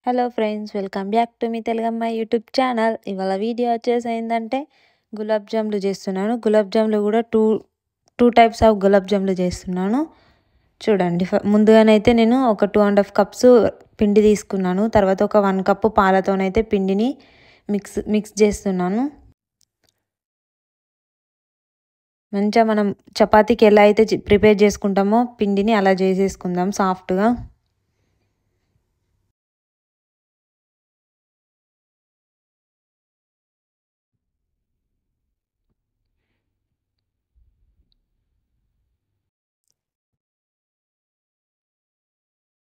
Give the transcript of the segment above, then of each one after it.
Hello friends, welcome back to me తెలుగమ్మ YouTube channel. ఇవాళ video వచ్చేసి ఏంటంటే గులాబ్ జాములు చేస్తున్నాను. గులాబ్ జాములు కూడా టూ టైప్స్ ఆఫ్ గులాబ్ జాములు చేస్తున్నాను. చూడండి, ముందుగానైతే నేను ఒక 2.5 కప్స్ పిండి తీసుకున్నాను. తర్వాత ఒక 1 కప్పు పాలతోనైతే పిండిని మిక్స్ చేస్తున్నాను. మంచిగా మనం చపాతీకి ఎలా అయితే ప్రిపేర్ చేసుకుంటామో పిండిని అలా చేసేసుకుందాం సాఫ్ట్గా.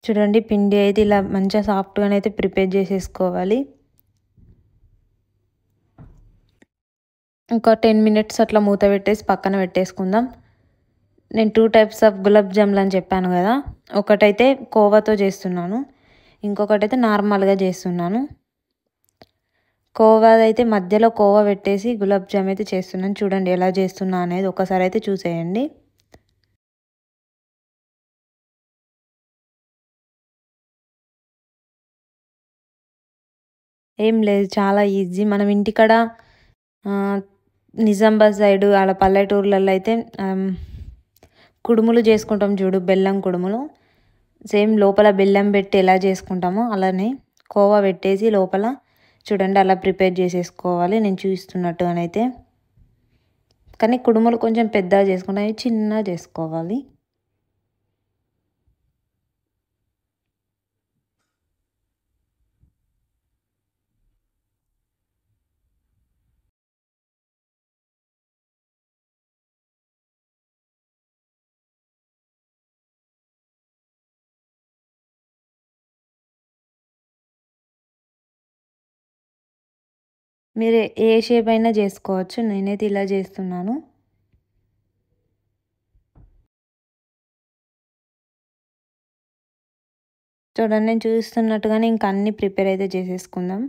చూడండి, పిండి అయితే ఇలా మంచిగా సాఫ్ట్గానైతే ప్రిపేర్ చేసేసుకోవాలి. ఒక 10 మినిట్స్ అట్లా మూత పెట్టేసి పక్కన పెట్టేసుకుందాం. నేను 2 టైప్స్ ఆఫ్ గులాబ్ జాములు అని చెప్పాను కదా. ఒకటైతే కోవాతో చేస్తున్నాను, ఇంకొకటైతే నార్మల్గా చేస్తున్నాను. కోవాదైతే మధ్యలో కోవా పెట్టేసి గులాబ్ జామ్ అయితే చేస్తున్నాను. చూడండి ఎలా చేస్తున్నా అనేది ఒకసారి అయితే చూసేయండి. ఏం లేదు, చాలా ఈజీ. మనం ఇంటికాడ నిజామాబాద్ సైడు అలా పల్లెటూర్లలో అయితే కుడుములు చేసుకుంటాం చూడు, బెల్లం కుడుములు. సేమ్ లోపల బెల్లం పెట్టి ఎలా చేసుకుంటామో అలానే కోవా పెట్టేసి లోపల చూడండి అలా ప్రిపేర్ చేసేసుకోవాలి, నేను చూపిస్తున్నట్టుగానైతే. కానీ కుడుములు కొంచెం పెద్దగా చేసుకుంటాం, చిన్నగా చేసుకోవాలి. మీరు ఏ షేప్ అయినా చేసుకోవచ్చు, నేనైతే ఇలా చేస్తున్నాను. చూడండి, నేను చూస్తున్నట్టుగానే ఇంకా అన్ని ప్రిపేర్ అయితే చేసేసుకుందాం.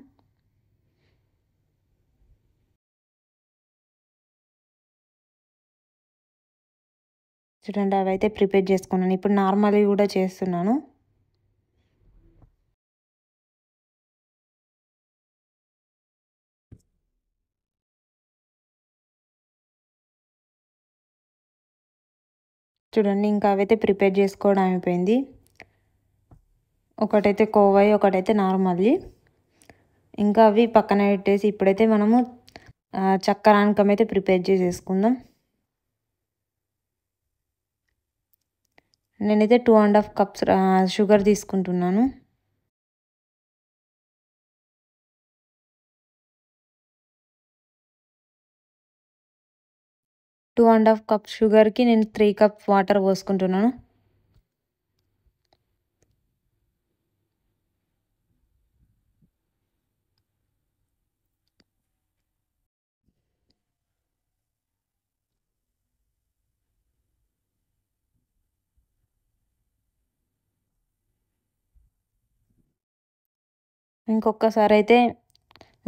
చూడండి, అవైతే ప్రిపేర్ చేసుకున్నాను. ఇప్పుడు నార్మల్గా కూడా చేస్తున్నాను. చూడండి, ఇంకా అవైతే ప్రిపేర్ చేసుకోవడం అయిపోయింది. ఒకటైతే కోవాయి, ఒకటైతే నార్మల్ది. ఇంకా అవి పక్కన పెట్టేసి ఇప్పుడైతే మనము చక్కెరానకం అయితే ప్రిపేర్ చేసేసుకుందాం. నేనైతే 2.5 కప్స్ షుగర్ తీసుకుంటున్నాను. టూ అండ్ హాఫ్ కప్ షుగర్కి నేను 3 కప్ వాటర్ పోసుకుంటున్నాను. ఇంకొకసారి అయితే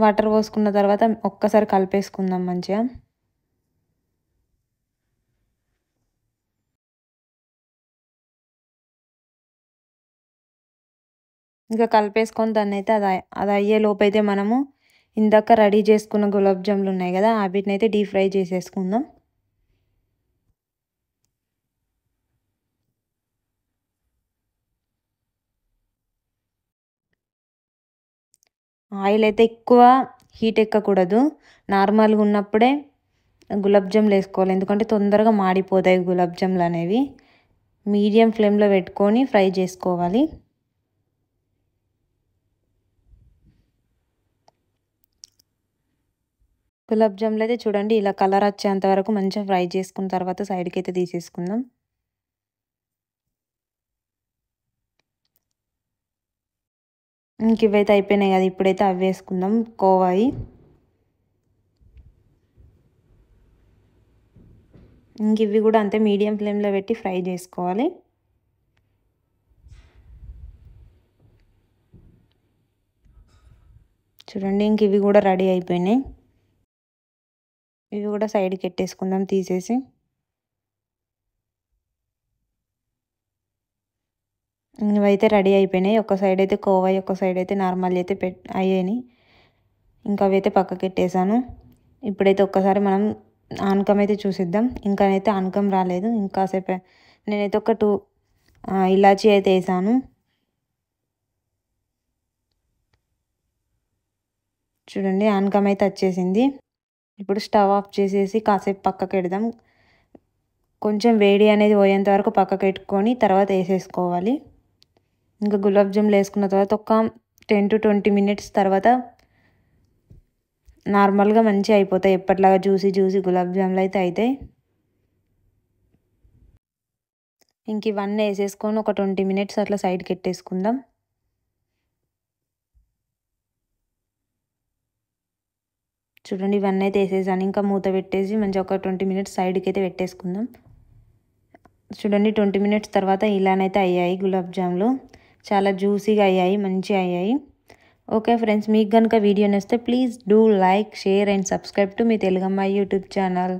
వాటర్ పోసుకున్న తర్వాత ఒక్కసారి కలిపేసుకుందాం మంచిగా. ఇంకా కలిపేసుకొని దాన్ని అయితే అది అయ్యే లోపైతే మనము ఇందాక రెడీ చేసుకున్న గులాబ్ జాములు ఉన్నాయి కదా, వీటిని అయితే డీప్ ఫ్రై చేసేసుకుందాం. ఆయిల్ అయితే ఎక్కువ హీట్ ఎక్కకూడదు, నార్మల్గా ఉన్నప్పుడే గులాబ్ జాములు వేసుకోవాలి. ఎందుకంటే తొందరగా మాడిపోతాయి గులాబ్ జాములు అనేవి. మీడియం ఫ్లేమ్లో పెట్టుకొని ఫ్రై చేసుకోవాలి. గులాబ్ జాములు అయితే చూడండి ఇలా కలర్ వచ్చేంత వరకు మంచిగా ఫ్రై చేసుకున్న తర్వాత సైడ్కి అయితే తీసేసుకుందాం. ఇంక ఇవైతే అయిపోయినాయి కదా, ఇప్పుడైతే అవి వేసుకుందాం కోవాయి. ఇంక ఇవి కూడా అంతే మీడియం ఫ్లేమ్లో పెట్టి ఫ్రై చేసుకోవాలి. చూడండి, ఇంక ఇవి కూడా రెడీ అయిపోయినాయి. ఇవి కూడా సైడ్కి పెట్టేసుకుందాం తీసేసి. ఇవైతే రెడీ అయిపోయినాయి. ఒక సైడ్ అయితే కోవా, ఒక సైడ్ అయితే నార్మల్ అయితే అయ్యాయి. ఇంకా అవైతే పక్కకి పెట్టేసాను. ఇప్పుడైతే ఒక్కసారి మనం ఆనకం అయితే చూసిద్దాం. ఇంకానైతే ఆనకం రాలేదు. ఇంకాసేపు నేనైతే ఒక 2 ఇలాచీ అయితే వేసాను. చూడండి ఆనకం అయితే వచ్చేసింది. ఇప్పుడు స్టవ్ ఆఫ్ చేసేసి కాసేపు పక్కకి పెడదాం. కొంచెం వేడి అనేది పోయేంత వరకు పక్కకు పెట్టుకొని తర్వాత వేసేసుకోవాలి. ఇంకా గులాబ్ జాములు వేసుకున్న తర్వాత ఒక 10 to 20 minutes తర్వాత నార్మల్గా మంచిగా అయిపోతాయి. ఎప్పటిలాగా జ్యూసీ గులాబ్ జాములు అయితే అవుతాయి. ఇంక ఇవన్నీ వేసేసుకొని ఒక 20 minutes అట్లా సైడ్కి పెట్టేసుకుందాం. చూడండి ఇవన్నీ అయితే వేసేసాను. ఇంకా మూత పెట్టేసి మంచిగా ఒక 20 minutes సైడ్కి అయితే పెట్టేసుకుందాం. చూడండి 20 minutes తర్వాత ఇలానైతే అయ్యాయి గులాబ్ జాములు. చాలా జ్యూసీగా అయ్యాయి, మంచిగా అయ్యాయి. ఓకే ఫ్రెండ్స్, మీకు కనుక వీడియో నచ్చితే please do like, share and subscribe to మీ తెలుగమ్మాయి యూట్యూబ్ ఛానల్.